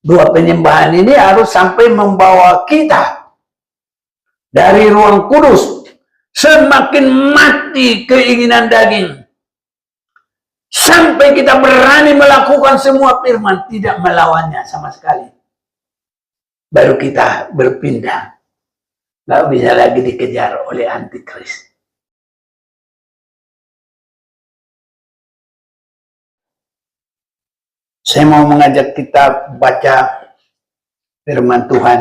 Dua penyembahan ini harus sampai membawa kita dari ruang kudus. Semakin mati keinginan daging, sampai kita berani melakukan semua firman, tidak melawannya sama sekali, baru kita berpindah. Nggak bisa lagi dikejar oleh antikris. Saya mau mengajak kita baca firman Tuhan,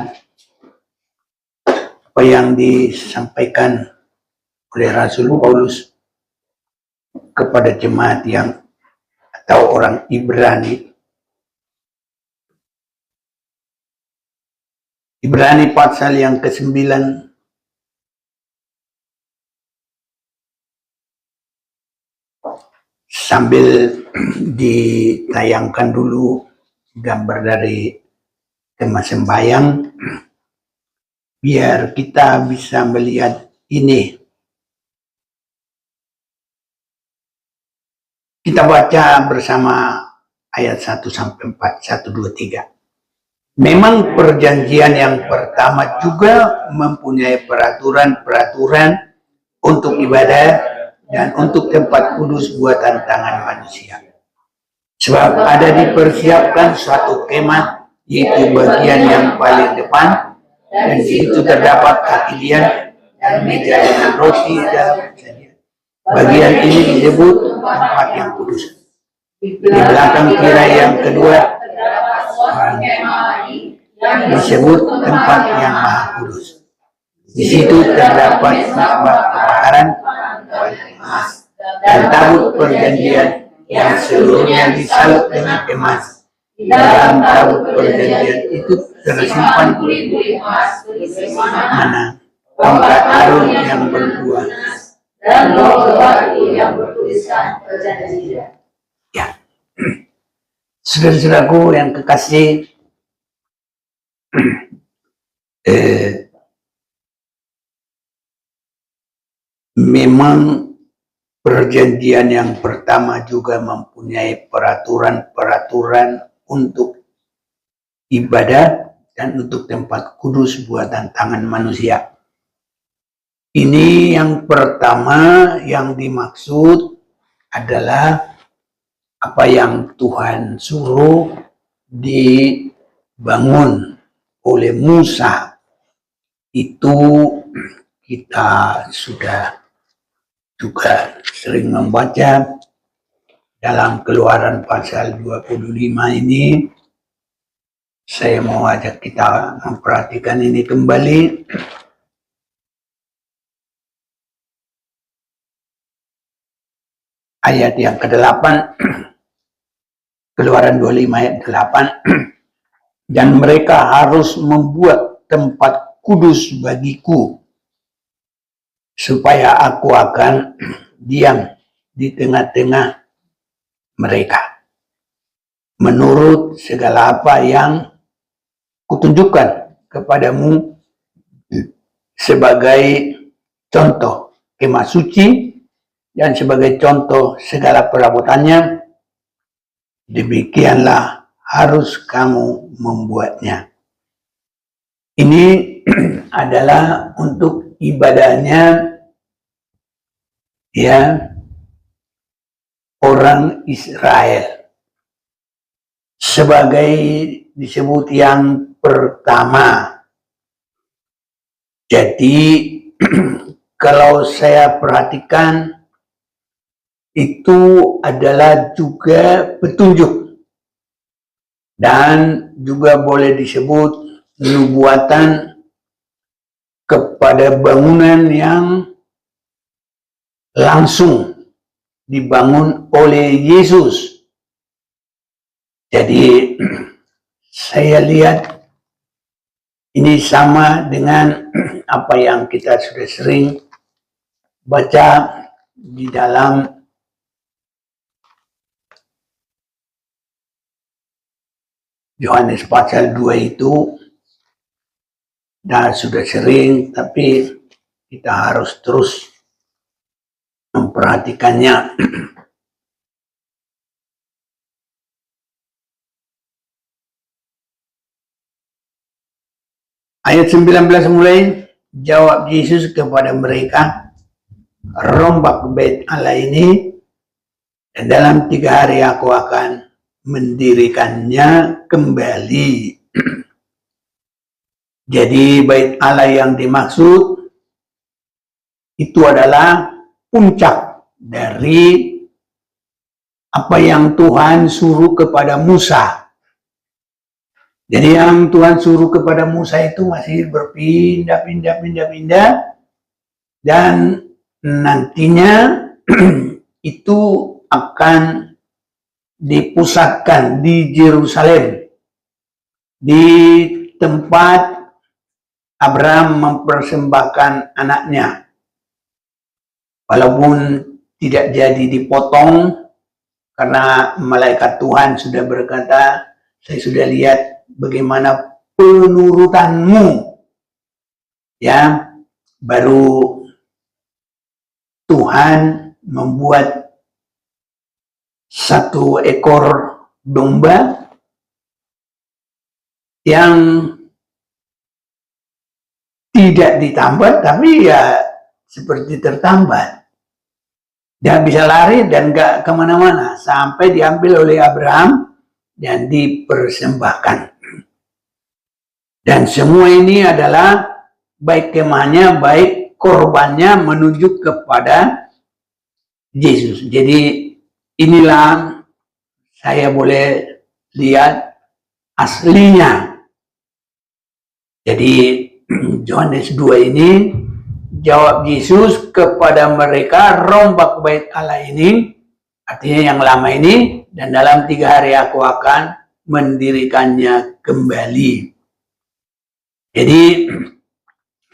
apa yang disampaikan oleh Rasul Paulus kepada jemaat yang atau orang Ibrani. Ibrani pasal yang ke-9 sambil ditayangkan dulu gambar dari kemah sembahyang biar kita bisa melihat ini. Kita baca bersama ayat 1 sampai 4, 1, 2, 3. Memang perjanjian yang pertama juga mempunyai peraturan-peraturan untuk ibadah dan untuk tempat kudus buatan tangan manusia. Sebab ada dipersiapkan suatu kemah, yaitu bagian yang paling depan, dan di situ terdapat kaki dan meja dengan roti dalam sajian. Bagian ini disebut tempat yang kudus. Di belakang tirai yang kedua disebut tempat yang maha kudus. Di situ terdapat makbah kebakaran dan tabut perjanjian yang seluruhnya disalut dengan emas. Dalam tabut perjanjian itu tersimpan mana tongkat Harun yang berbuah dan batu yang bertuliskan perjanjian. Ya, saudara-saudaraku yang kekasih, memang perjanjian yang pertama juga mempunyai peraturan-peraturan untuk ibadah dan untuk tempat kudus buatan tangan manusia. Ini yang pertama yang dimaksud adalah apa yang Tuhan suruh dibangun oleh Musa. Itu kita sudah juga sering membaca dalam Keluaran pasal 25 ini. Saya mau ajak kita memperhatikan ini kembali. Ayat yang ke-8, Keluaran 25 ayat 8. Dan mereka harus membuat tempat kudus bagiku, supaya aku akan diam di tengah-tengah mereka, menurut segala apa yang kutunjukkan kepadamu sebagai contoh kemah suci dan sebagai contoh segala perabotannya. Demikianlah harus kamu membuatnya. Ini adalah untuk ibadahnya ya orang Israel, sebagai disebut yang pertama. Jadi kalau saya perhatikan, itu adalah juga petunjuk dan juga boleh disebut nubuatan kepada bangunan yang langsung dibangun oleh Yesus. Jadi saya lihat ini sama dengan apa yang kita sudah sering baca di dalam Yohanes pasal 2 itu. Nah, sudah sering, tapi kita harus terus memperhatikannya. Ayat 19 mulai, jawab Yesus kepada mereka, rombak bait Allah ini, dan dalam 3 hari aku akan mendirikannya kembali. Jadi bait Allah yang dimaksud itu adalah puncak dari apa yang Tuhan suruh kepada Musa. Jadi yang Tuhan suruh kepada Musa itu masih berpindah-pindah, dan nantinya itu akan dipusatkan di Yerusalem, di tempat Abraham mempersembahkan anaknya. Walaupun tidak jadi dipotong, karena malaikat Tuhan sudah berkata, saya sudah lihat bagaimana penurutanmu, ya, baru Tuhan membuat 1 ekor domba yang tidak ditambah, tapi ya seperti tertambat. Dia bisa lari dan gak kemana-mana sampai diambil oleh Abraham dan dipersembahkan. Dan semua ini adalah baik kemahnya, baik korbannya menunjuk kepada Yesus. Jadi inilah saya boleh lihat aslinya. Jadi Yohanes 2 ini, jawab Yesus kepada mereka, rombak bait Allah ini, artinya yang lama ini, dan dalam 3 hari aku akan mendirikannya kembali. Jadi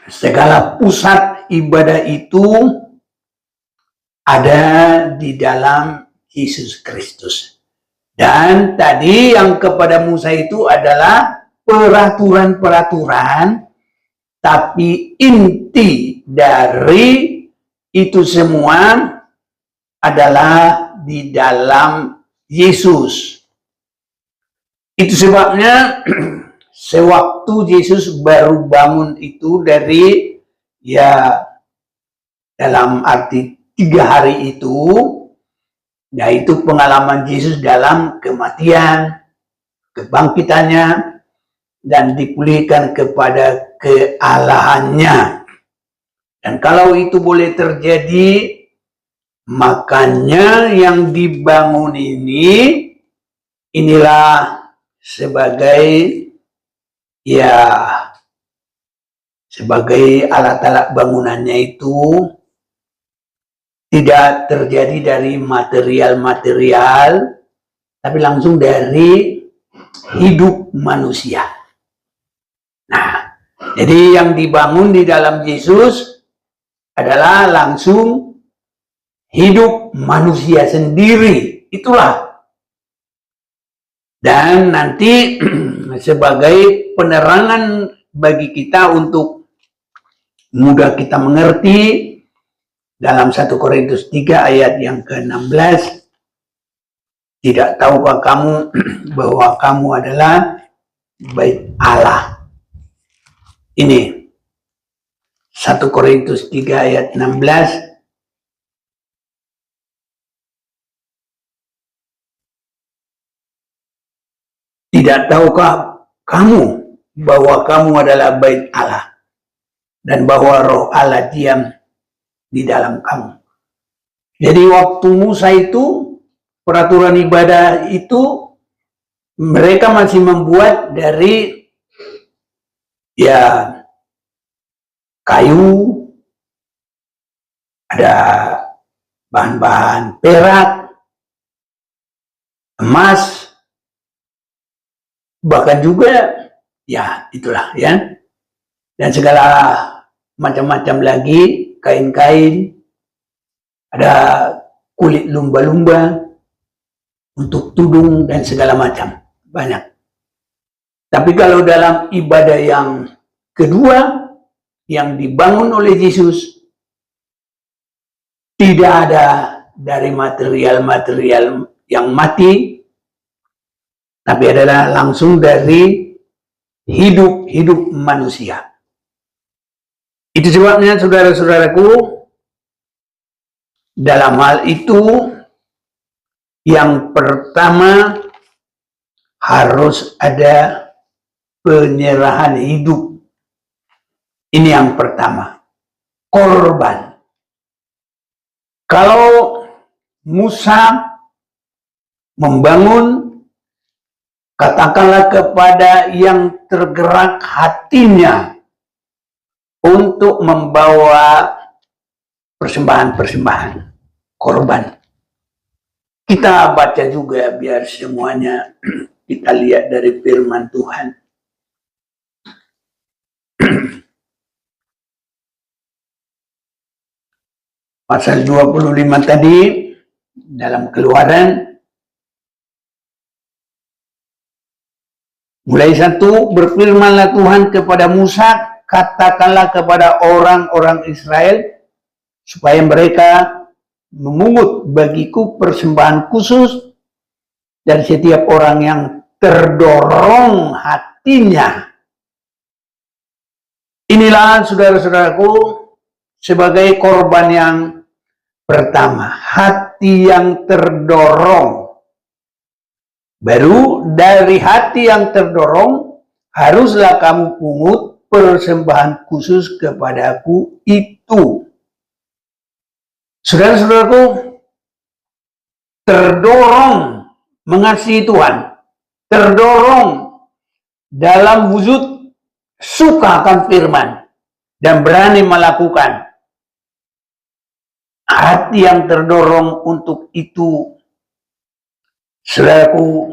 segala pusat ibadah itu ada di dalam Yesus Kristus. Dan tadi yang kepada Musa itu adalah peraturan-peraturan, tapi inti dari itu semua adalah di dalam Yesus. Itu sebabnya sewaktu Yesus baru bangun itu dari, ya, dalam arti 3 hari itu, yaitu pengalaman Yesus dalam kematian, kebangkitannya, dan dipulihkan kepada kealahannya. Dan kalau itu boleh terjadi, makanya yang dibangun ini, inilah sebagai, ya, sebagai alat-alat bangunannya itu tidak terjadi dari material-material, tapi langsung dari hidup manusia. Nah, jadi yang dibangun di dalam Yesus adalah langsung hidup manusia sendiri. Itulah. Dan nanti sebagai penerangan bagi kita untuk mudah kita mengerti, dalam 1 Korintus 3 ayat yang ke-16, tidak tahukah kamu bahwa kamu adalah bait Allah? Ini 1 Korintus 3 ayat 16. Tidak tahukah kamu bahwa kamu adalah bait Allah dan bahwa roh Allah diam di dalam kamu. Jadi waktu Musa itu, peraturan ibadah itu mereka masih membuat dari, ya, kayu, ada bahan-bahan perak, emas, bahkan juga, ya, itulah, ya, dan segala macam-macam lagi, kain-kain, ada kulit lumba-lumba untuk tudung dan segala macam, banyak. Tapi kalau dalam ibadah yang kedua yang dibangun oleh Yesus, tidak ada dari material-material yang mati, tapi adalah langsung dari hidup manusia. Itu sebabnya saudara-saudaraku, dalam hal itu yang pertama harus ada penyerahan hidup. Ini yang pertama, korban. Kalau Musa membangun, katakanlah kepada yang tergerak hatinya untuk membawa persembahan-persembahan, korban. Kita baca juga biar semuanya kita lihat dari firman Tuhan. Pasal 25 tadi dalam Keluaran, mulai 1, berfirmanlah Tuhan kepada Musa, katakanlah kepada orang-orang Israel supaya mereka memungut bagiku persembahan khusus dari setiap orang yang terdorong hatinya. Inilah saudara-saudaraku sebagai korban yang pertama, hati yang terdorong. Baru dari hati yang terdorong haruslah kamu pungut persembahan khusus kepadaku itu. Saudara-saudaraku, terdorong mengasihi Tuhan, terdorong dalam wujud suka akan firman dan berani melakukan. Hati yang terdorong untuk itu, saudaraku,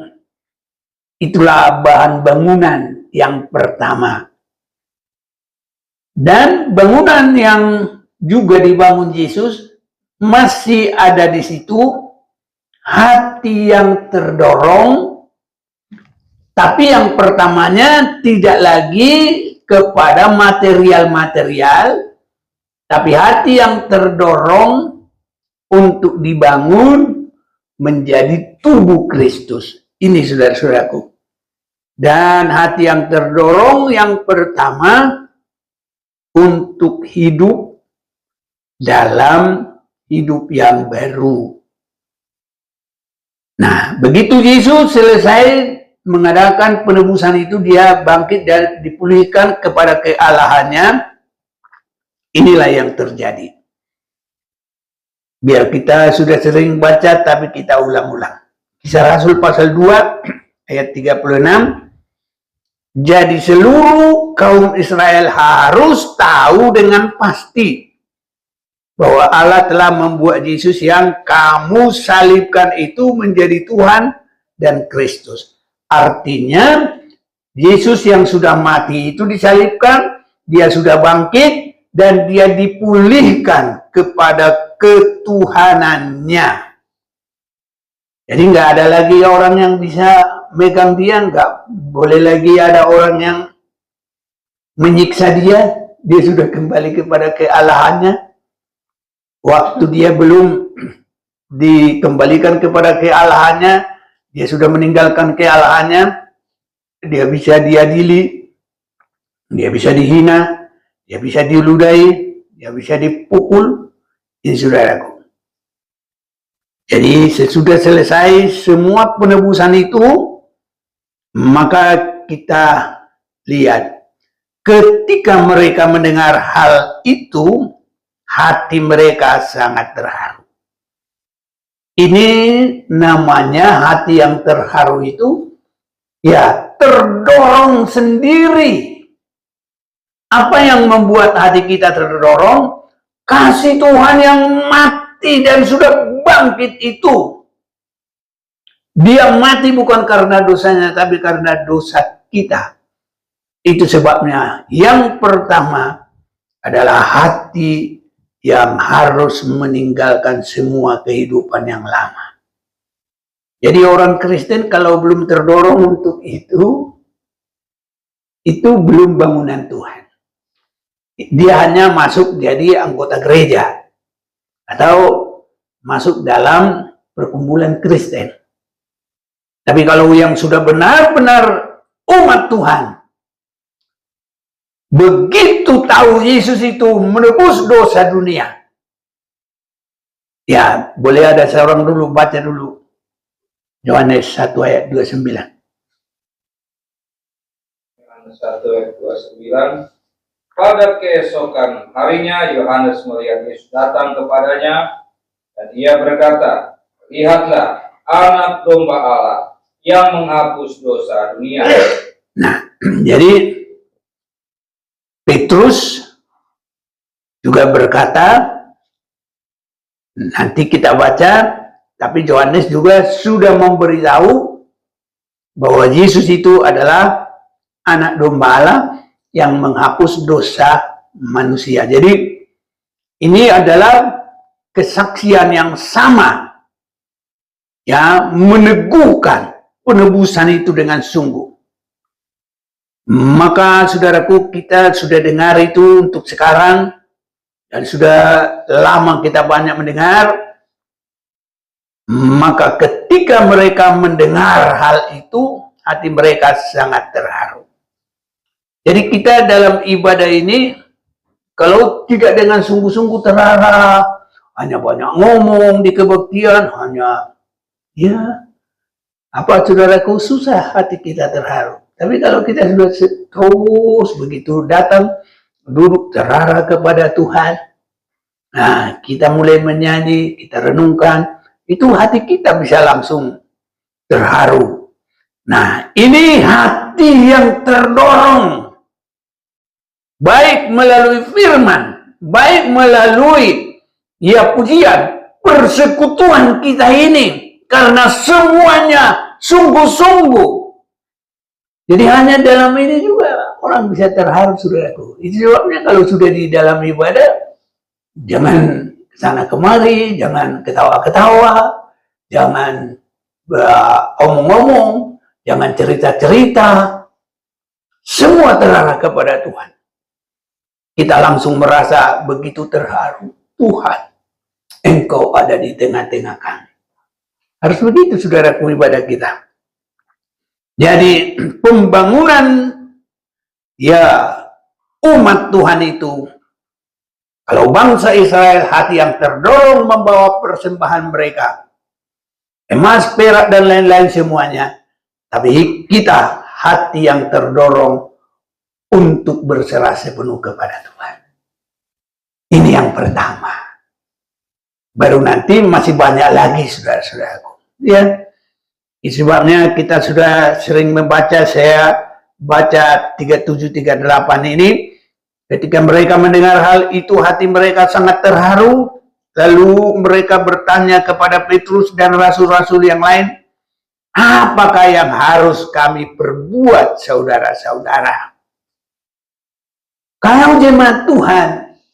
itulah bahan bangunan yang pertama. Dan bangunan yang juga dibangun Yesus masih ada di situ, hati yang terdorong, tapi yang pertamanya tidak lagi kepada material-material, tapi hati yang terdorong untuk dibangun menjadi tubuh Kristus. Ini saudara-saudaraku. Dan hati yang terdorong yang pertama untuk hidup dalam hidup yang baru. Nah, begitu Yesus selesai mengadakan penebusan itu, dia bangkit dan dipulihkan kepada kealahannya. Inilah yang terjadi. Biar kita sudah sering baca, tapi kita ulang-ulang. Kisah Rasul pasal 2 ayat 36. Jadi seluruh kaum Israel harus tahu dengan pasti bahwa Allah telah membuat Yesus yang kamu salibkan itu menjadi Tuhan dan Kristus. Artinya, Yesus yang sudah mati itu disalibkan, dia sudah bangkit, dan dia dipulihkan kepada ketuhanannya. Jadi nggak ada lagi orang yang bisa megang dia, nggak boleh lagi ada orang yang menyiksa dia. Dia sudah kembali kepada kealahannya. Waktu dia belum dikembalikan kepada kealahannya, dia sudah meninggalkan kealahannya, dia bisa diadili, dia bisa dihina, dia bisa diludahi, dia bisa dipukul. Ini saudaraku. Jadi sesudah selesai semua penebusan itu, maka kita lihat ketika mereka mendengar hal itu, hati mereka sangat terharu. Ini namanya hati yang terharu itu, ya terdorong sendiri. Apa yang membuat hati kita terdorong? Kasih Tuhan yang mati dan sudah bangkit itu. Dia mati bukan karena dosanya, tapi karena dosa kita. Itu sebabnya yang pertama adalah hati yang harus meninggalkan semua kehidupan yang lama. Jadi orang Kristen kalau belum terdorong untuk itu belum bangunan Tuhan. Dia hanya masuk jadi anggota gereja atau masuk dalam perkumpulan Kristen. Tapi kalau yang sudah benar-benar umat Tuhan, begitu tahu Yesus itu menebus dosa dunia. Ya, boleh ada seorang dulu baca dulu Yohanes 1 ayat 29. Yohanes 1 ayat 29. Pada keesokan harinya Yohanes melihat Yesus datang kepadanya dan ia berkata, "Lihatlah anak domba Allah yang menghapus dosa dunia." Nah, jadi Petrus juga berkata, nanti kita baca, tapi Yohanes juga sudah memberitahu bahwa Yesus itu adalah anak domba Allah yang menghapus dosa manusia. Jadi ini adalah kesaksian yang sama, ya, meneguhkan penebusan itu dengan sungguh. Maka saudaraku, kita sudah dengar itu untuk sekarang, dan sudah lama kita banyak mendengar. Maka ketika mereka mendengar hal itu, hati mereka sangat terharu. Jadi kita dalam ibadah ini, kalau tidak dengan sungguh-sungguh terharu, hanya banyak ngomong di kebaktian, hanya, ya, apa saudaraku, susah hati kita terharu. Tapi kalau kita sudah terus begitu datang, duduk terarah kepada Tuhan, nah, kita mulai menyanyi, kita renungkan, itu hati kita bisa langsung terharu. Nah, ini hati yang terdorong, baik melalui firman, baik melalui, ya, pujian, persekutuan kita ini, karena semuanya sungguh-sungguh. Jadi hanya dalam ini juga orang bisa terharu, saudaraku. Itu sebabnya kalau sudah di dalam ibadah, jangan kesana kemari, jangan ketawa-ketawa, jangan omong-omong, jangan cerita-cerita. Semua terarah kepada Tuhan. Kita langsung merasa begitu terharu. Tuhan, Engkau ada di tengah-tengah kami. Harus begitu, saudaraku, ibadah kita. Jadi pembangunan, ya, umat Tuhan itu, kalau bangsa Israel hati yang terdorong membawa persembahan mereka, emas, perak, dan lain-lain semuanya. Tapi kita hati yang terdorong untuk berserah sepenuh kepada Tuhan. Ini yang pertama. Baru nanti masih banyak lagi, saudara-saudaraku. Ya, sebabnya kita sudah sering membaca, saya baca 37-38 ini. Ketika mereka mendengar hal itu, hati mereka sangat terharu. Lalu mereka bertanya kepada Petrus dan rasul-rasul yang lain, apakah yang harus kami perbuat, saudara-saudara? Kalau jemaat Tuhan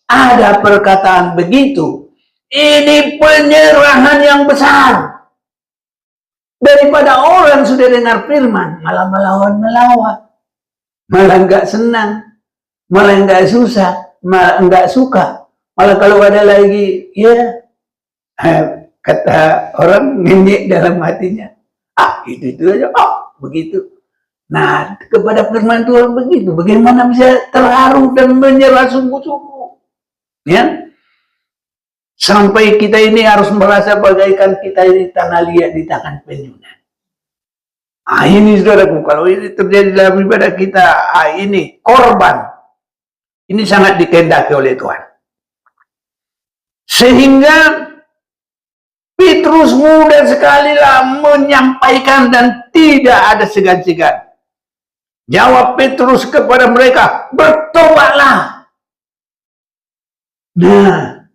ada perkataan begitu, ini penyerahan yang besar. Daripada orang sudah dengar firman, malah melawan-melawan, malah nggak senang, malah nggak susah, malah nggak suka. Malah kalau ada lagi, ya, kata orang, ngenyek dalam hatinya. Itu aja, begitu. Nah, kepada firman Tuhan begitu. Bagaimana bisa terharu dan menyerah sungguh-sungguh? Ya, sampai kita ini harus merasa bagaikan kita ini tanah liat di tangan penyunan. Ini saudaraku, kalau ini terjadi dalam ibadah kita, ini korban. Ini sangat dikehendaki oleh Tuhan. Sehingga Petrus mudah sekali lah menyampaikan dan tidak ada segan-segan. Jawab Petrus kepada mereka, bertobatlah. Nah,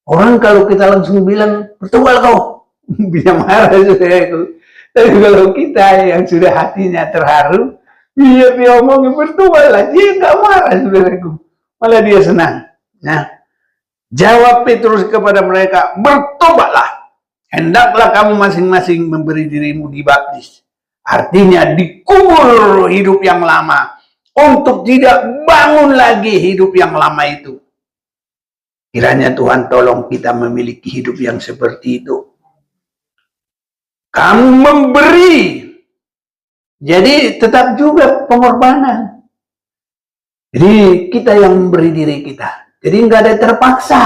orang kalau kita langsung bilang, bertobat kau, bisa marah saudaraku. Tapi kalau kita yang sudah hatinya terharu, dia omongin bertobatlah, dia nggak marah saudaraku. Malah dia senang. Nah, jawab Petrus kepada mereka, bertobatlah. Hendaklah kamu masing-masing memberi dirimu dibaptis. Artinya dikubur hidup yang lama, untuk tidak bangun lagi hidup yang lama itu. Kiranya Tuhan tolong kita memiliki hidup yang seperti itu. Kamu memberi, jadi tetap juga pengorbanan. Jadi kita yang memberi diri kita. Jadi nggak ada terpaksa,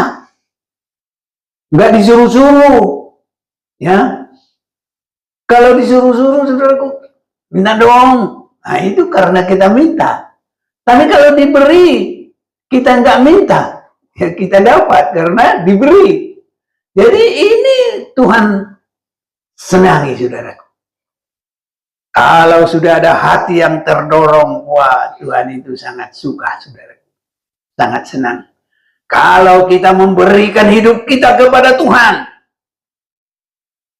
nggak disuruh-suruh, ya. Kalau disuruh-suruh, saudaraku, minta dong. Nah itu karena kita minta. Tapi kalau diberi, kita nggak minta, ya kita dapat karena diberi. Jadi ini Tuhan senangi, saudaraku. Kalau sudah ada hati yang terdorong, wah Tuhan itu sangat suka, saudaraku. Sangat senang. Kalau kita memberikan hidup kita kepada Tuhan,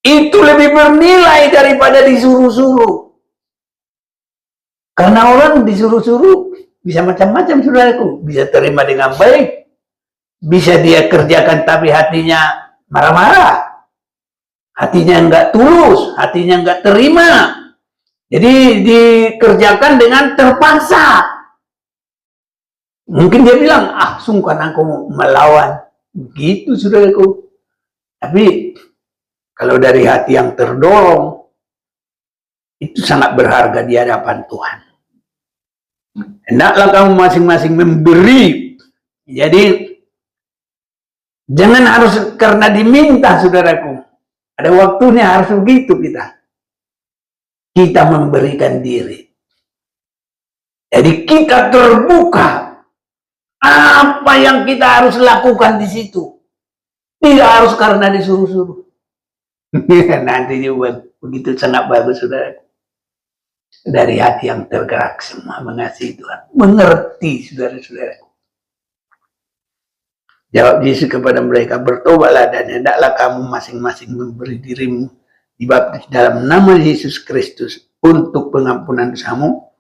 itu lebih bernilai daripada disuruh-suruh. Karena orang disuruh-suruh bisa macam-macam, saudaraku. Bisa terima dengan baik, bisa dia kerjakan tapi hatinya marah-marah, hatinya nggak tulus, hatinya nggak terima. Jadi dikerjakan dengan terpaksa. Mungkin dia bilang, sungkan aku melawan. Begitu, saudaraku. Tapi kalau dari hati yang terdorong, itu sangat berharga di hadapan Tuhan. Hendaklah kamu masing-masing memberi. Jadi jangan harus karena diminta, saudaraku. Ada waktunya harus begitu kita. Kita memberikan diri. Jadi kita terbuka. Apa yang kita harus lakukan di situ. Tidak harus karena disuruh-suruh. Nanti juga begitu sangat bagus, saudaraku. Dari hati yang tergerak semua mengasihi Tuhan. Mengerti, saudara-saudaraku. Jawab Yesus kepada mereka, bertobatlah dan hendaklah kamu masing-masing memberi dirimu dibaptis dalam nama Yesus Kristus untuk pengampunan dosamu,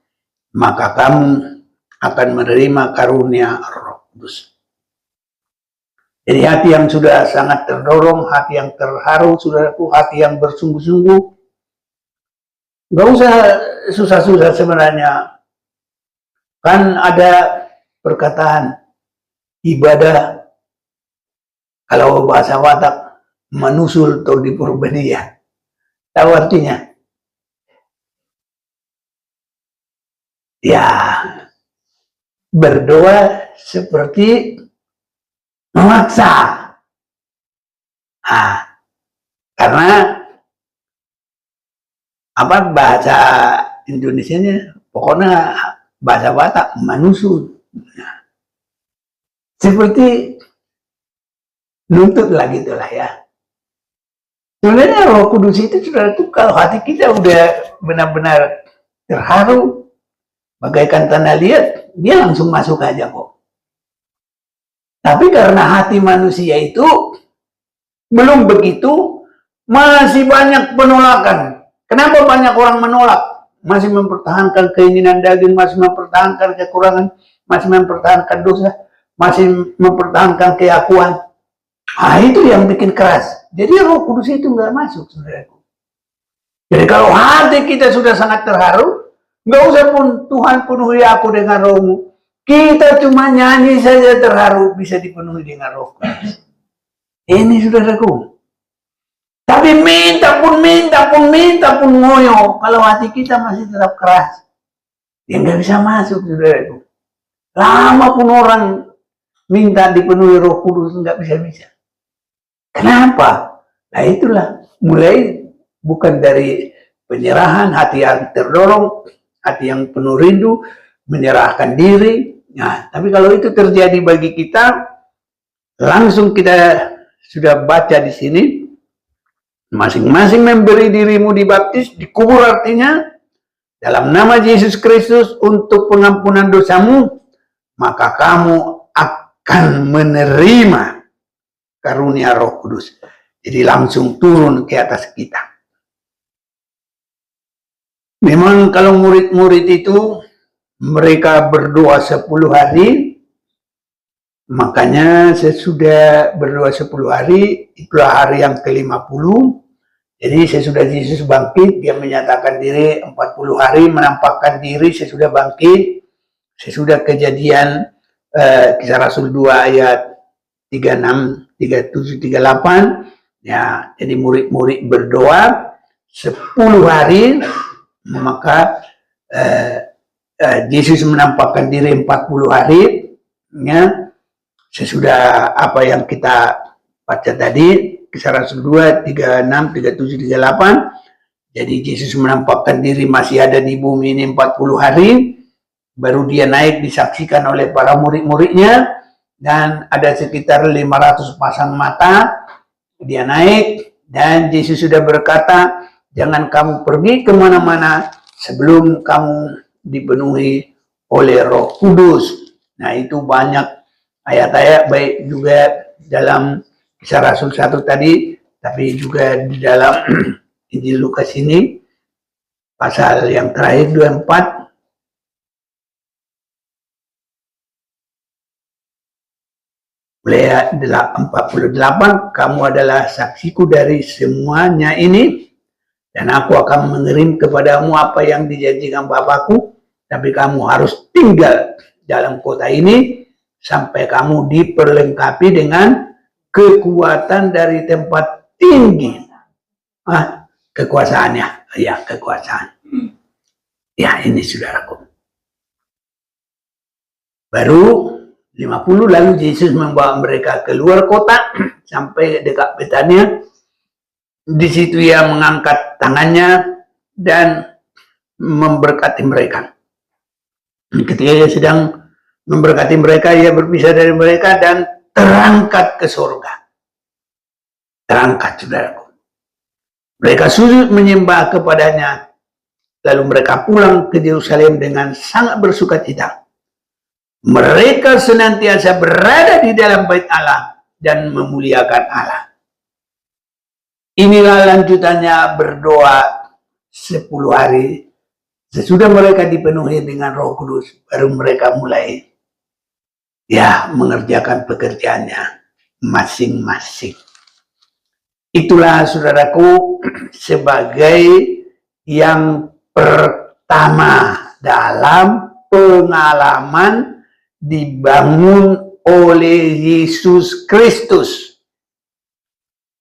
maka kamu akan menerima karunia Roh Kudus. Jadi hati yang sudah sangat terdorong, hati yang terharu, saudaraku, hati yang bersungguh-sungguh, nggak usah susah-susah sebenarnya. Kan ada perkataan ibadah, kalau bahasa Batak, manusul atau dipurbadia. Tahu artinya? Ya, berdoa seperti memaksa. Karena apa bahasa Indonesianya, pokoknya bahasa Batak manusul. Seperti nuntut lah gitulah ya. Sebenarnya Roh Kudus itu sudah tuh kalau hati kita udah benar-benar terharu, bagaikan tanah liat, dia langsung masuk aja kok. Tapi karena hati manusia itu belum begitu, masih banyak penolakan. Kenapa banyak orang menolak? Masih mempertahankan keinginan daging, masih mempertahankan kekurangan, masih mempertahankan dosa, masih mempertahankan keakuan. Itu yang bikin keras. Jadi Roh Kudus itu nggak masuk, saudaraku. Jadi kalau hati kita sudah sangat terharu, nggak usah pun Tuhan penuhi aku dengan Roh-Mu. Kita cuma nyanyi saja terharu bisa dipenuhi dengan Roh Kudus. Ini saudaraku. Tapi minta pun ngoyo. Kalau hati kita masih tetap keras, dia nggak bisa masuk, saudaraku. Lama pun orang minta dipenuhi Roh Kudus nggak bisa-bisa. Kenapa? Nah itulah, mulai bukan dari penyerahan, hati yang terdorong, hati yang penuh rindu, menyerahkan diri. Nah, tapi kalau itu terjadi bagi kita, langsung kita sudah baca di sini, masing-masing memberi dirimu dibaptis, dikubur artinya, dalam nama Yesus Kristus untuk pengampunan dosamu, maka kamu akan menerima karunia Roh Kudus. Jadi langsung turun ke atas kita. Memang kalau murid-murid itu mereka berdoa 10 hari, makanya sesudah berdoa 10 hari, itulah hari yang ke-50. Jadi sesudah Yesus bangkit, dia menyatakan diri 40 hari, menampakkan diri sesudah bangkit, sesudah kejadian Kisah Rasul 2 ayat 36, 37, 38. Ya, jadi murid-murid berdoa 10 hari, maka Yesus menampakkan diri 40 hari, ya, sesudah apa yang kita baca tadi, Kisah Rasul 2, 36, 37, 38. Jadi Yesus menampakkan diri masih ada di bumi ini 40 hari, baru dia naik disaksikan oleh para murid-muridnya, dan ada sekitar 500 pasang mata. Dia naik, dan Yesus sudah berkata, jangan kamu pergi kemana-mana sebelum kamu dipenuhi oleh Roh Kudus. Nah, itu banyak ayat-ayat, baik juga dalam Kisah Rasul 1 tadi, tapi juga di dalam Injil Lukas ini, pasal yang terakhir 24. Mulai ayat 48, kamu adalah saksiku dari semuanya ini, dan aku akan mengirim kepadamu apa yang dijanjikan Bapakku, tapi kamu harus tinggal dalam kota ini sampai kamu diperlengkapi dengan kekuatan dari tempat tinggi. Kekuasaannya, ya, kekuasaan. Ya, ini saudaraku. Baru 50, lalu Yesus membawa mereka keluar kota sampai dekat Betania. Di situ ia mengangkat tangannya dan memberkati mereka. Ketika ia sedang memberkati mereka, ia berpisah dari mereka dan terangkat ke surga. Terangkat, saudaraku. Mereka sujud menyembah kepadanya. Lalu mereka pulang ke Yerusalem dengan sangat bersukacita. Mereka senantiasa berada di dalam bait Allah dan memuliakan Allah. Inilah lanjutannya berdoa 10 hari. Sesudah mereka dipenuhi dengan Roh Kudus, baru mereka mulai mengerjakan pekerjaannya masing-masing. Itulah saudaraku sebagai yang pertama dalam pengalaman dibangun oleh Yesus Kristus.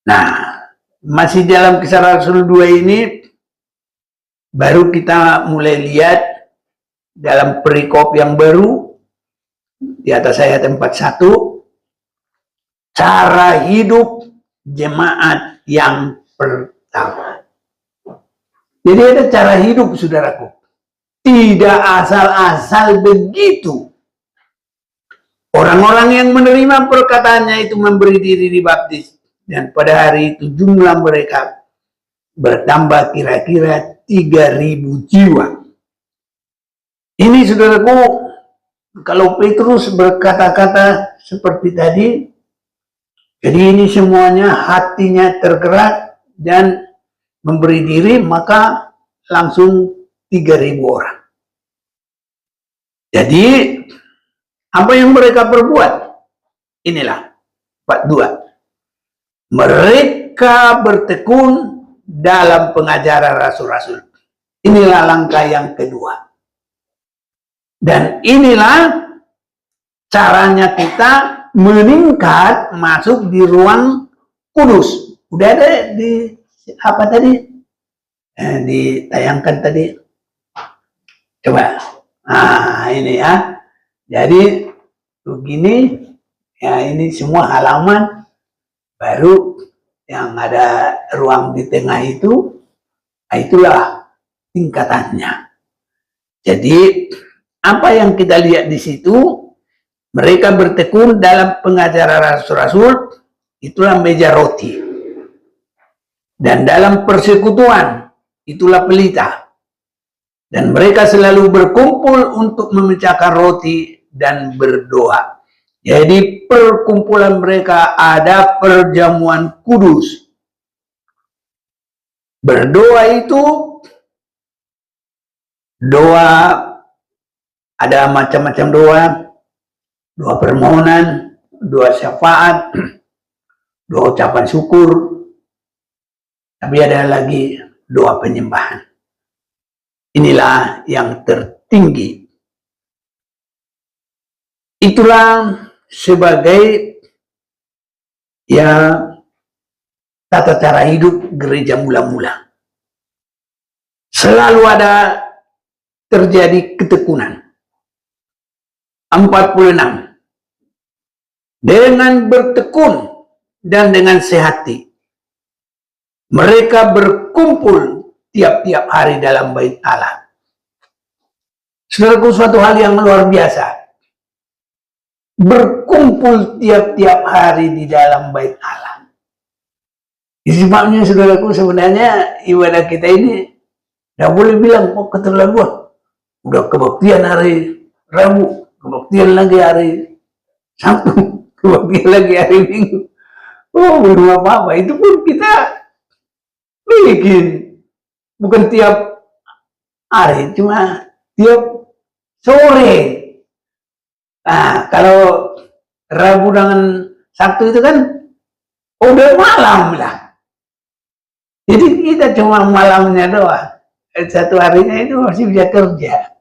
Nah, masih dalam Kisah Rasul 2 ini, baru kita mulai lihat dalam perikop yang baru, di atas ayat 41, cara hidup jemaat yang pertama. Jadi ada cara hidup, saudaraku. Tidak asal-asal begitu. Orang-orang yang menerima perkataannya itu memberi diri dibaptis. Dan pada hari itu jumlah mereka bertambah kira-kira 3.000 jiwa. Ini saudaraku, kalau Petrus berkata-kata seperti tadi, jadi ini semuanya hatinya tergerak dan memberi diri, maka langsung 3.000 orang. Jadi apa yang mereka perbuat? Inilah 42. Mereka bertekun dalam pengajaran rasul-rasul. Inilah langkah yang kedua. Dan inilah caranya kita meningkat masuk di ruang kudus. Udah ada di apa tadi? Ditayangkan tadi. Coba. Nah, ini ya. Jadi begini, ya, ini semua halaman, baru yang ada ruang di tengah itu, itulah tingkatannya. Jadi apa yang kita lihat di situ, mereka bertekun dalam pengajaran rasul-rasul, itulah meja roti. Dan dalam persekutuan, itulah pelita. Dan mereka selalu berkumpul untuk memecahkan roti dan berdoa. Jadi perkumpulan mereka ada perjamuan kudus. Berdoa itu, doa ada macam-macam doa. Doa permohonan, doa syafaat, doa ucapan syukur. Tapi ada lagi doa penyembahan. Inilah yang tertinggi. Itulah sebagai tata cara hidup gereja mula-mula. Selalu ada terjadi ketekunan. 46. Dengan bertekun dan dengan sehati, mereka berkumpul tiap-tiap hari dalam bait Allah. Saudaraku, suatu hal yang luar biasa. Berkumpul tiap-tiap hari di dalam bait Allah. Sebabnya, saudaraku, sebenarnya ibadah kita ini tidak boleh bilang, oh keterlaluan. Udah kebaktian hari Rabu, kebaktian lagi hari Sabtu, kebaktian lagi hari Minggu. Oh, belum apa-apa. Itu pun kita bikin. Bukan tiap hari, cuma tiap sore. Nah, kalau Rabu dengan Sabtu itu kan udah malam lah. Jadi kita cuma malamnya doang. Satu harinya itu masih bisa kerja.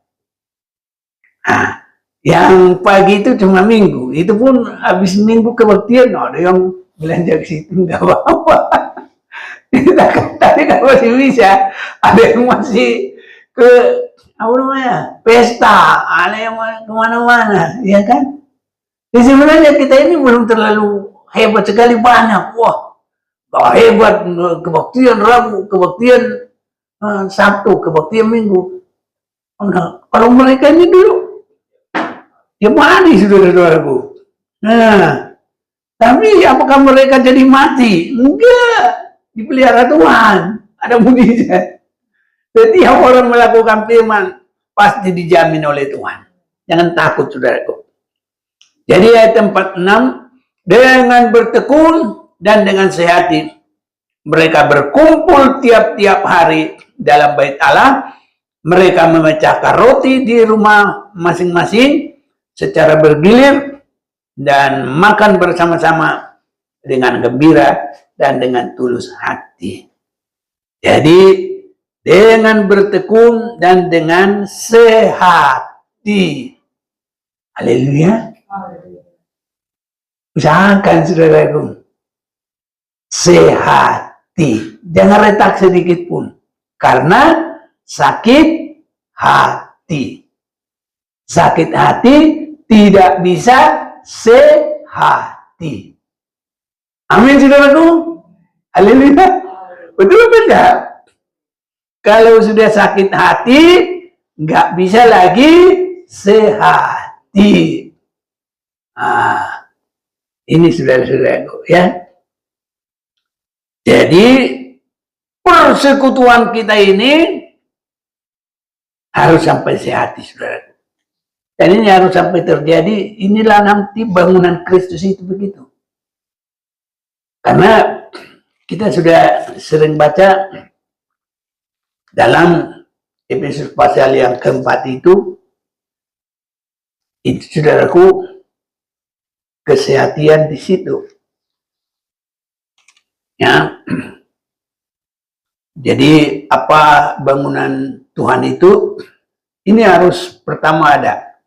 Nah, yang pagi itu cuma Minggu. Itu pun habis Minggu kebaktian, ada yang belanja ke situ, nggak apa-apa. Tadi kan masih bisa. Ada yang masih ke apa namanya, pesta, ada yang kemana-mana, ya kan? Jadi sebenarnya kita ini belum terlalu hebat sekali, banyak. Wah, hebat, kebaktian Rabu, kebaktian Sabtu, kebaktian Minggu. Nah, kalau mereka ini dulu, ya mati, saudara-saudaraku. Nah, tapi apakah mereka jadi mati? Enggak, dipelihara Tuhan, ada mujizat. Setiap orang melakukan firman pasti dijamin oleh Tuhan. Jangan takut, saudaraku. Jadi ayat 46, dengan bertekun dan dengan sehati, mereka berkumpul tiap-tiap hari dalam bait Allah. Mereka memecahkan roti di rumah masing-masing secara bergilir dan makan bersama-sama dengan gembira dan dengan tulus hati. Jadi dengan bertekun dan dengan sehati. Haleluya. Usahakan, saudaraku, sehati. Jangan retak sedikit pun. Karena sakit hati. Sakit hati tidak bisa sehati. Amin, saudaraku. Haleluya. Betul apa enggak? Kalau sudah sakit hati, nggak bisa lagi sehati. Nah, ini saudara-saudaraku, ya. Jadi persekutuan kita ini harus sampai sehati, saudara. Dan ini harus sampai terjadi. Inilah nanti bangunan Kristus itu begitu. Karena kita sudah sering baca dalam Efesus pasal yang keempat itu saudaraku, kesehatian di situ. Ya. Jadi apa bangunan Tuhan itu? Ini harus pertama ada.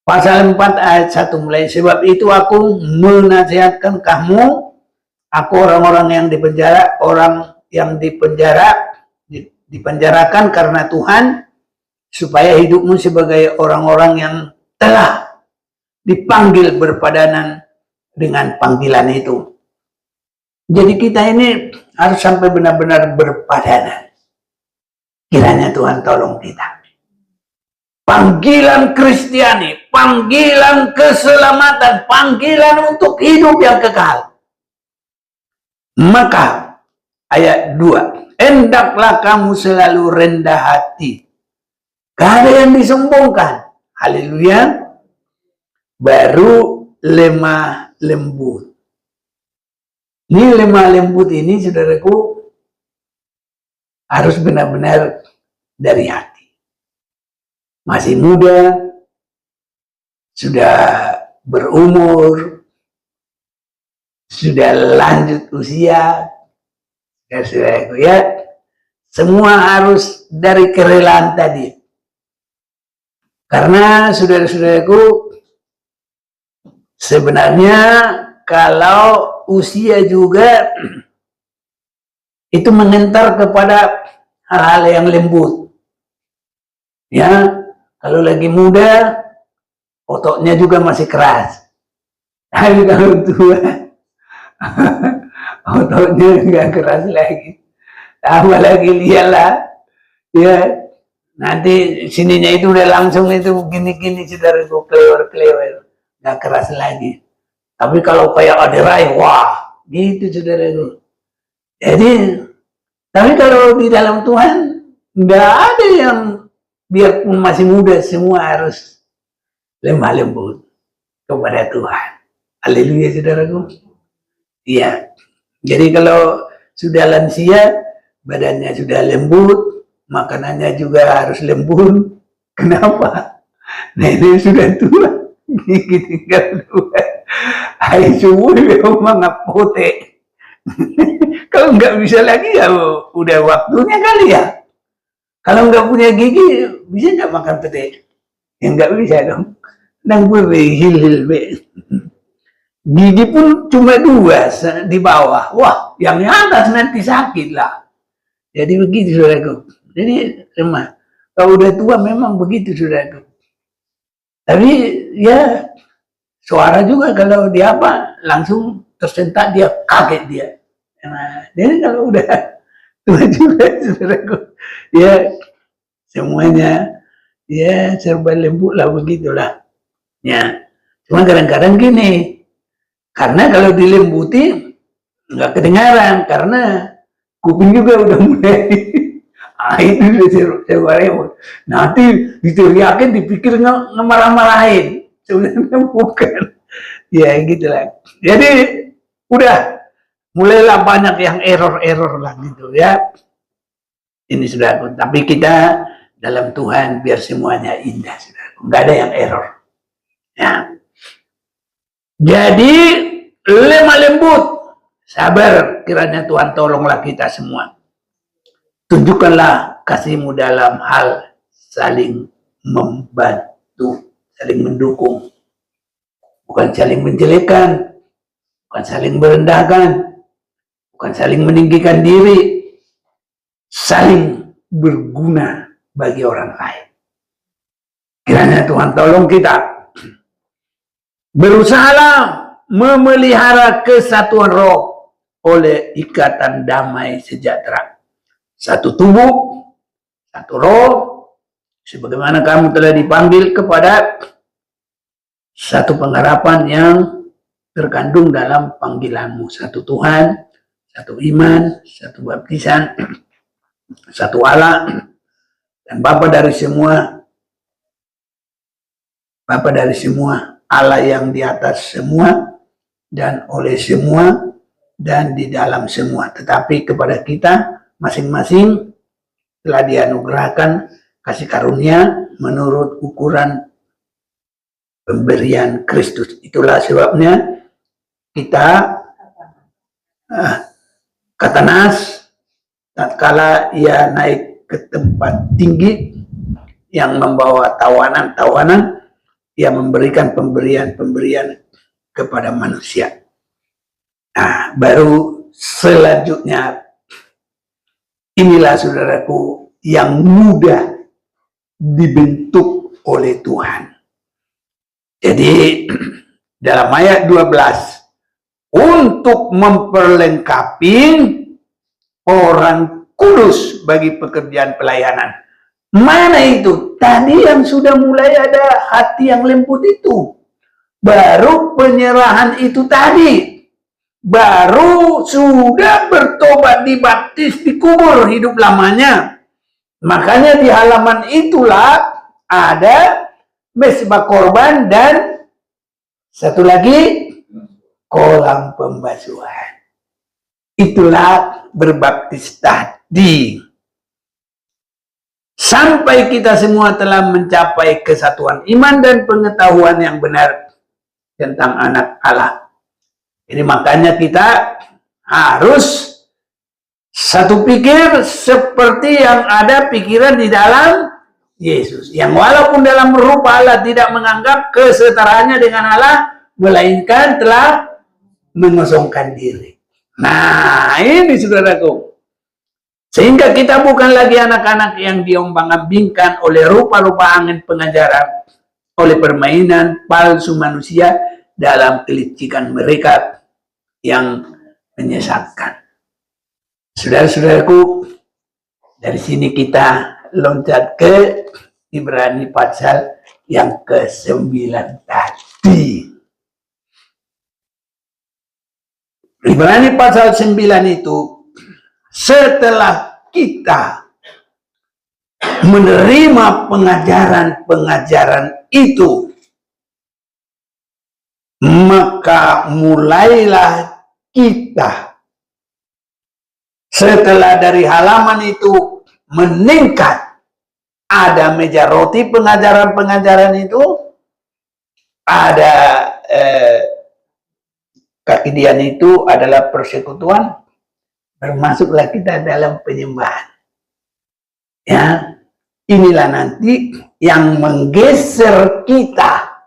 Pasal 4 ayat 1 mulai, sebab itu aku menasihatkan kamu, aku orang-orang yang dipenjarakan karena Tuhan, supaya hidupmu sebagai orang-orang yang telah dipanggil berpadanan dengan panggilan itu. Jadi kita ini harus sampai benar-benar berpadanan. Kiranya Tuhan tolong kita. Panggilan Kristiani, panggilan keselamatan, panggilan untuk hidup yang kekal. Maka ayat 2, hendaklah kamu selalu rendah hati. Gak ada yang disombongkan. Haleluya. Baru lemah lembut. Ini lemah lembut ini, saudaraku, harus benar-benar dari hati. Masih muda, sudah berumur, sudah lanjut usia, saudaraku, ya, semua harus dari kerelaan tadi. Karena saudara-saudaraku, sebenarnya kalau usia juga itu mengentar kepada hal-hal yang lembut. Ya, kalau lagi muda, ototnya juga masih keras. Tapi kalau tua, ototnya nggak keras lagi. Apalagi lihatlah, ya nanti sininya itu udah langsung itu gini-gini saudaraku, klewer-klewer, nggak keras lagi. Tapi kalau kayak aderai, wah, gitu saudaraku. Jadi, tapi kalau di dalam Tuhan, nggak ada yang biarpun masih muda, semua harus lemah lembut kepada Tuhan. Haleluya saudaraku. Iya. Jadi kalau sudah lansia, badannya sudah lembut, makanannya juga harus lembut. Kenapa? Nenek sudah tua, gigi tinggal dua. Hai subuh memang ngapote. Kalau nggak bisa lagi ya udah waktunya kali ya. Kalau nggak punya gigi, bisa nggak makan pete? Ya nggak bisa dong. Nang gue hil gigi pun cuma dua di bawah. Wah, yang atas nanti sakit lah. Jadi begitu saudaraku. Jadi lemah. Kalau udah tua memang begitu saudaraku. Tapi ya suara juga kalau dia apa langsung tersentak dia kaget dia. Nah, jadi kalau udah tua juga saudaraku, ya semuanya ya serba lembut lah begitulah. Ya, cuma kadang-kadang gini, karena kalau dilembuti nggak kedengaran karena kuping juga udah mulai itu saya nanti diteriakin dipikir ngemarah-marahin sebenarnya bukan ya gitulah. Jadi udah mulailah banyak yang error lah gitu ya. Ini sudah, tapi kita dalam Tuhan biar semuanya indah sudah, nggak ada yang error ya. Jadi lemah lembut, sabar, kiranya Tuhan tolonglah kita semua. Tunjukkanlah kasih-Mu dalam hal saling membantu, saling mendukung. Bukan saling menjelekan, bukan saling merendahkan, bukan saling meninggikan diri, saling berguna bagi orang lain. Kiranya Tuhan tolong kita. Berusahalah memelihara kesatuan roh oleh ikatan damai sejahtera. Satu tubuh, satu roh, sebagaimana kamu telah dipanggil kepada satu pengharapan yang terkandung dalam panggilanmu. Satu Tuhan, satu iman, satu baptisan, satu Allah, dan Bapa dari semua, Allah yang di atas semua, dan oleh semua, dan di dalam semua. Tetapi kepada kita masing-masing telah dianugerahkan kasih karunia menurut ukuran pemberian Kristus. Itulah sebabnya kita kata Nas, tatkala ia naik ke tempat tinggi yang membawa tawanan-tawanan, ia memberikan pemberian-pemberian kepada manusia. Nah, baru selanjutnya inilah saudaraku yang mudah dibentuk oleh Tuhan. Jadi dalam ayat 12, untuk memperlengkapi orang kudus bagi pekerjaan pelayanan. Mana itu? Tadi yang sudah mulai ada hati yang lembut itu. Baru penyerahan itu tadi. Baru sudah bertobat, dibaptis, dikubur hidup lamanya. Makanya di halaman itulah ada mesbah korban dan satu lagi kolam pembasuhan. Itulah berbaptis tadi. Sampai kita semua telah mencapai kesatuan iman dan pengetahuan yang benar tentang anak Allah. Jadi makanya kita harus satu pikir seperti yang ada pikiran di dalam Yesus. Yang walaupun dalam rupa Allah tidak menganggap kesetaraannya dengan Allah, melainkan telah mengosongkan diri. Nah, ini saudaraku. Sehingga kita bukan lagi anak-anak yang diombang-ambingkan oleh rupa-rupa angin pengajaran, oleh permainan palsu manusia dalam kelicikan mereka yang menyesatkan. Saudara-saudaraku, dari sini kita loncat ke Ibrani pasal yang ke-9 tadi. Ibrani pasal 9 itu, setelah kita menerima pengajaran-pengajaran itu, maka mulailah kita setelah dari halaman itu meningkat. Ada meja roti pengajaran-pengajaran itu, ada kekidian itu adalah persekutuan, termasuklah kita dalam penyembahan. Ya, inilah nanti yang menggeser kita.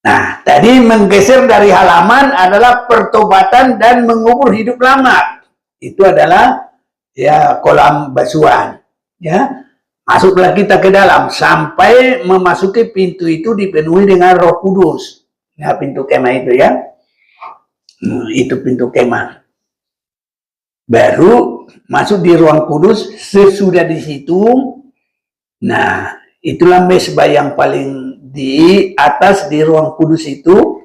Nah, tadi menggeser dari halaman adalah pertobatan dan mengubur hidup lama. Itu adalah ya kolam basuhan. Ya, masuklah kita ke dalam sampai memasuki pintu itu dipenuhi dengan Roh Kudus. Ya, pintu kemah itu ya. Itu pintu kemah. Baru masuk di ruang kudus. Sesudah di situ, nah itulah mesbah yang paling di atas di ruang kudus itu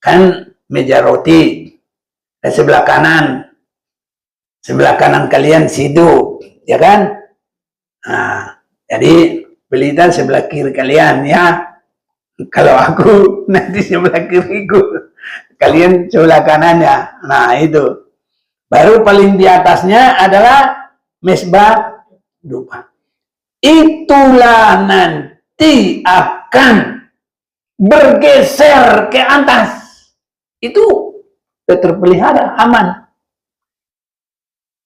kan meja roti. Dan sebelah kanan kalian situ, ya kan? Nah, jadi pelita sebelah kiri kalian ya. Kalau aku nanti sebelah kiriku, kalian sebelah kanannya. Nah itu. Baru paling di atasnya adalah mesbah dupa. Itulah nanti akan bergeser ke atas. Itu terpelihara aman.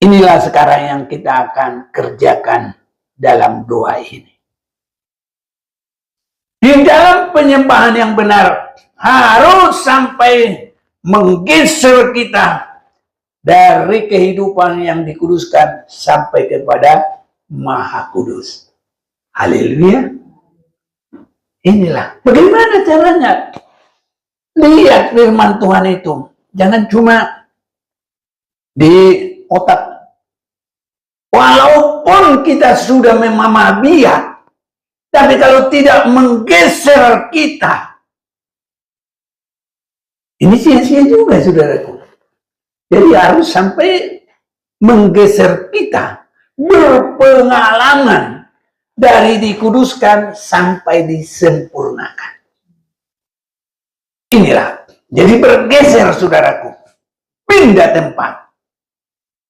Inilah sekarang yang kita akan kerjakan dalam doa ini. Di dalam penyembahan yang benar harus sampai menggeser kita dari kehidupan yang dikuduskan sampai kepada Maha Kudus. Haleluya. Inilah bagaimana caranya. Lihat firman Tuhan itu. Jangan cuma di otak. Walaupun kita sudah memamah biak, tapi kalau tidak menggeser kita, ini sia-sia juga, saudaraku. Jadi harus sampai menggeser kita, berpengalaman dari dikuduskan sampai disempurnakan. Inilah, jadi bergeser, saudaraku, pindah tempat.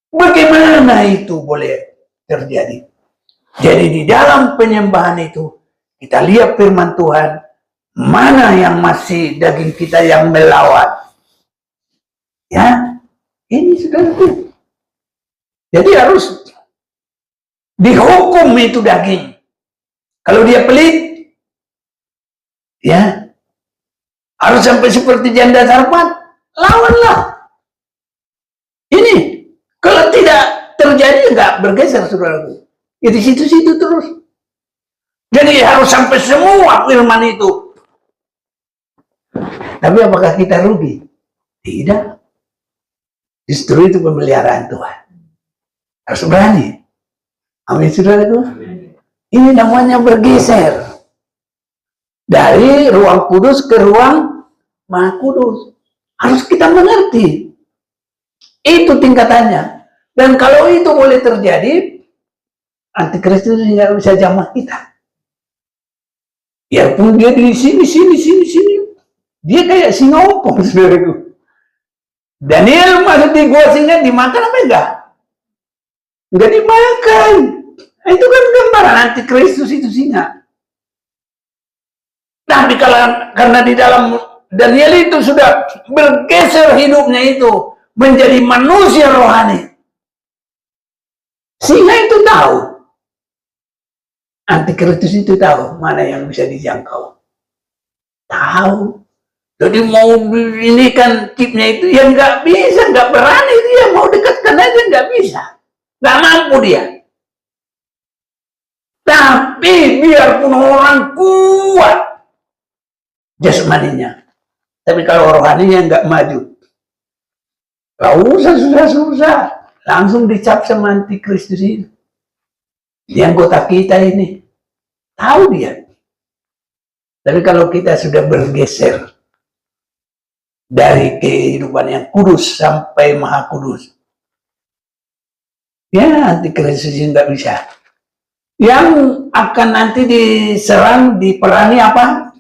Bagaimana itu boleh terjadi? Jadi di dalam penyembahan itu, kita lihat firman Tuhan, mana yang masih daging kita yang melawat. Ya, ini saudaraku. Jadi harus dihukum itu daging. Kalau dia pelit, ya, harus sampai seperti janda sarpat, lawanlah. Ini, kalau tidak terjadi, nggak bergeser, saudaraku. Ya di situ-situ terus. Jadi harus sampai semua firman itu. Tapi apakah kita rugi? Tidak. Justru itu pemeliharaan Tuhan. Harus berani. Amin, saudaraku. Ini namanya bergeser. Dari ruang kudus ke ruang Maha Kudus. Harus kita mengerti. Itu tingkatannya. Dan kalau itu boleh terjadi, Antikristus tidak bisa jamah kita. Biarpun dia di sini. Dia kayak singa ompong, saudaraku. Daniel masuk di gua singa, dimakan apa enggak? Enggak dimakan. Nah, itu kan gambaran Antikristus itu singa. Tapi karena di dalam Daniel itu sudah bergeser hidupnya itu menjadi manusia rohani. Singa itu tahu. Antikristus itu tahu mana yang bisa dijangkau. Tahu. Jadi mau ini kan chipnya itu ya nggak bisa, nggak berani dia mau dekatkan aja nggak bisa. Nggak mampu dia. Tapi biarpun orang kuat jasmaninya, tapi kalau rohaninya nggak maju, nggak usah susah-susah, langsung dicap sama antikristus ini. Dia anggota kita ini, tahu dia. Tapi kalau kita sudah bergeser dari kehidupan yang kudus sampai maha kudus, ya antikristus ini nggak bisa. Yang akan nanti diserang, diperangi apa?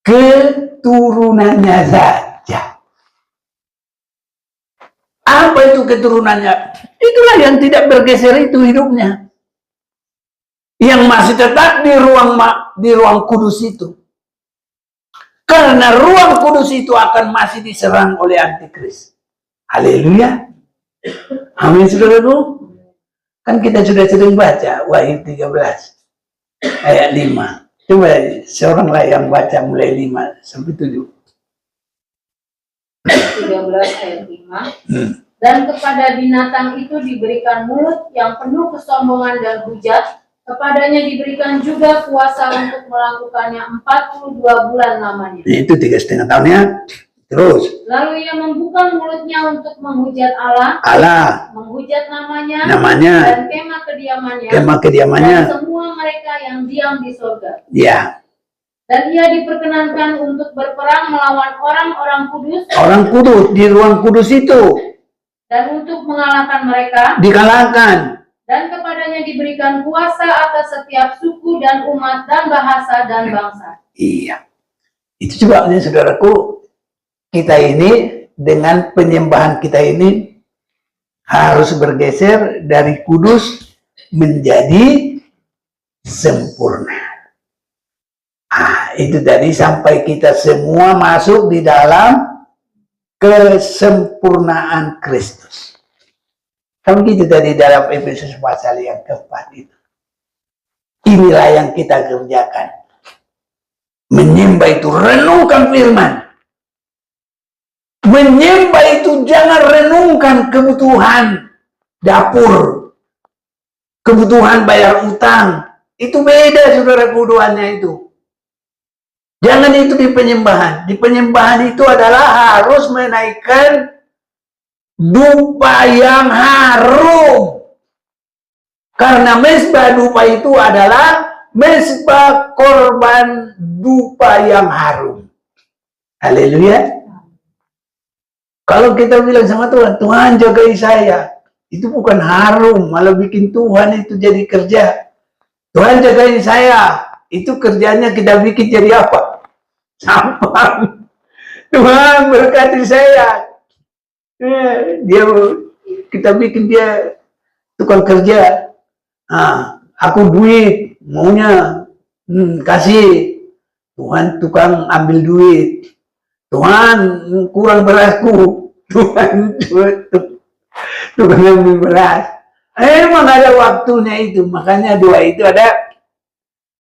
Keturunannya saja. Apa itu keturunannya? Itulah yang tidak bergeser itu hidupnya. Yang masih tetap di ruang kudus itu. Karena ruang kudus itu akan masih diserang oleh antikris. Haleluya. Amin, saudaraku. Kan kita sudah sering baca Wahyu 13 ayat 5. Coba seorang yang baca mulai 5 sampai 7. 13 ayat 5. Dan kepada binatang itu diberikan mulut yang penuh kesombongan dan hujat. Kepadanya diberikan juga kuasa untuk melakukannya 42 bulan lamanya. Itu 3,5 tahunnya. Terus. Lalu ia membuka mulutnya untuk menghujat Allah, menghujat namanya, dan kemah kediamannya, dan semua mereka yang diam di surga. Ya. Dan ia diperkenankan untuk berperang melawan orang-orang kudus. Orang kudus di ruang kudus itu. Dan untuk mengalahkan mereka. Dikalahkan. Dan kepadanya diberikan kuasa atas setiap suku dan umat dan bahasa dan bangsa. Iya. Itu sebabnya saudaraku, kita ini dengan penyembahan kita ini harus bergeser dari kudus menjadi sempurna. Itu tadi sampai kita semua masuk di dalam kesempurnaan Kristus. Kan gitu tadi dalam Efesus pasal yang keempat itu. Inilah yang kita kerjakan. Menyembah itu renungkan firman. Menyembah itu jangan renungkan kebutuhan dapur, kebutuhan bayar utang. Itu beda saudara, kebutuhannya itu. Jangan itu di penyembahan. Di penyembahan itu adalah harus menaikkan dupa yang harum. Karena mezbah dupa itu adalah mezbah korban dupa yang harum. Haleluya. Kalau kita bilang sama Tuhan, Tuhan jagai saya, itu bukan harum, malah bikin Tuhan itu jadi kerja. Tuhan jagain saya, itu kerjanya kita bikin jadi apa? Sampah. Tuhan berkati saya, kita bikin dia tukang kerja. Aku duit, maunya kasih. Tuhan tukang ambil duit. Tuhan kurang berasku, Tuhan ambil beras. Emang ada waktunya itu, makanya doa itu ada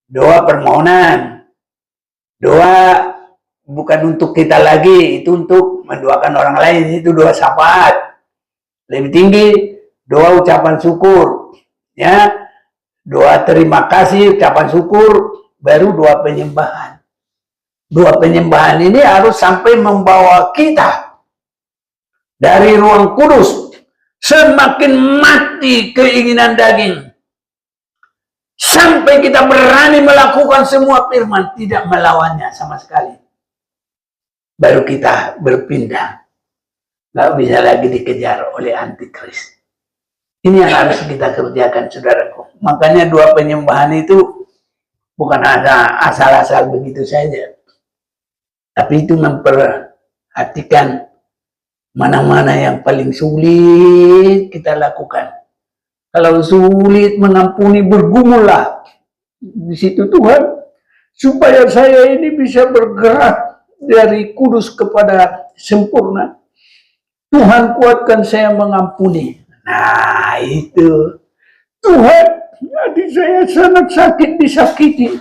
doa permohonan. Doa bukan untuk kita lagi, itu untuk mendoakan orang lain, itu doa syafaat. Lebih tinggi doa ucapan syukur, ya, doa terima kasih, ucapan syukur, baru doa penyembahan. Doa penyembahan ini harus sampai membawa kita dari ruang kudus, semakin mati keinginan daging, sampai kita berani melakukan semua firman, tidak melawannya sama sekali. Baru kita berpindah, nggak bisa lagi dikejar oleh antikris. Ini yang harus kita kerjakan, saudaraku. Makanya doa penyembahan itu bukan asal-asal begitu saja. Tapi itu memperhatikan mana-mana yang paling sulit kita lakukan. Kalau sulit mengampuni, bergumullah. Di situ Tuhan, supaya saya ini bisa bergerak dari kudus kepada sempurna. Tuhan kuatkan saya mengampuni. Nah itu. Tuhan, adik saya sangat sakit, disakiti.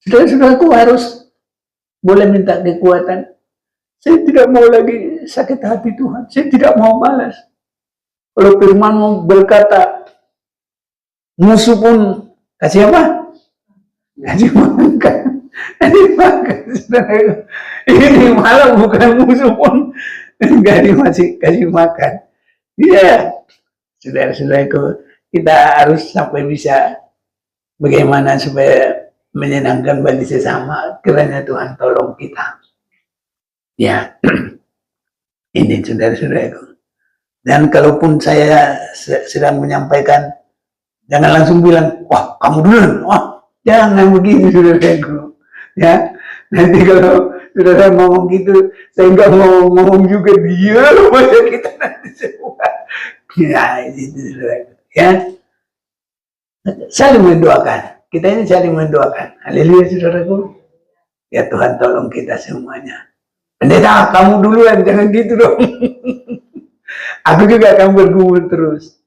Saudara-saudaraku harus boleh minta kekuatan. Saya tidak mau lagi sakit hati Tuhan. Saya tidak mau balas. Kalau firman berkata, musuh pun kasih apa? Kasih makan. Kasih makan. Saudara. Ini malah bukan musuh pun nggak kasih makan. Iya, saudara-saudaraku, kita harus sampai bisa bagaimana supaya menyenangkan bagi sesama. Kiranya Tuhan tolong kita. Ya, ini saudara-saudaraku. Dan kalaupun saya sedang menyampaikan, jangan langsung bilang, wah kamu duluan, wah jangan begitu saudaraku. Ya, nanti kalau saudara ngomong gitu, saya nggak mau ngomong juga, dia supaya kita nanti semua. Ya, itu saudaraku. Ya, saling mendoakan. Kita ini saling mendoakan. Haleluya saudaraku. Ya Tuhan tolong kita semuanya. Pendeta, kamu duluan, jangan gitu dong. Aku juga akan bergumul terus.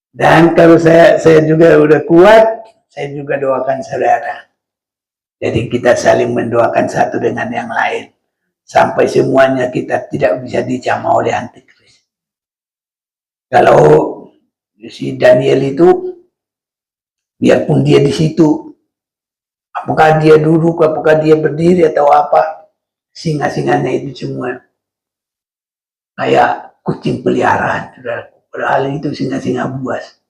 Dan kalau saya juga udah kuat, saya juga doakan saudara. Jadi kita saling mendoakan satu dengan yang lain. Sampai semuanya kita tidak bisa dijamah oleh antikris. Kalau si Daniel itu, biarpun dia di situ, apakah dia duduk, apakah dia berdiri atau apa, singa-singanya itu semua kayak kucing peliharaan, padahal itu singa-singa buas.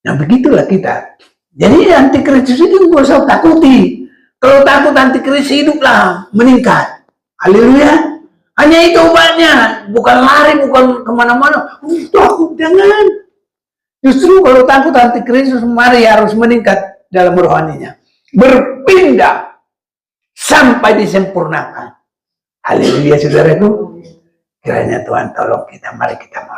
Nah begitulah kita. Jadi antikristus itu gak usah takuti. Kalau takut antikristus hiduplah meningkat. Haleluya. Hanya itu obatnya, bukan lari, bukan kemana-mana. Takut jangan. Justru kalau takut antikristus, mari harus meningkat dalam rohaninya. Berpindah sampai disempurnakan. Haleluya saudaraku. Kiranya Tuhan tolong kita, mari kita mau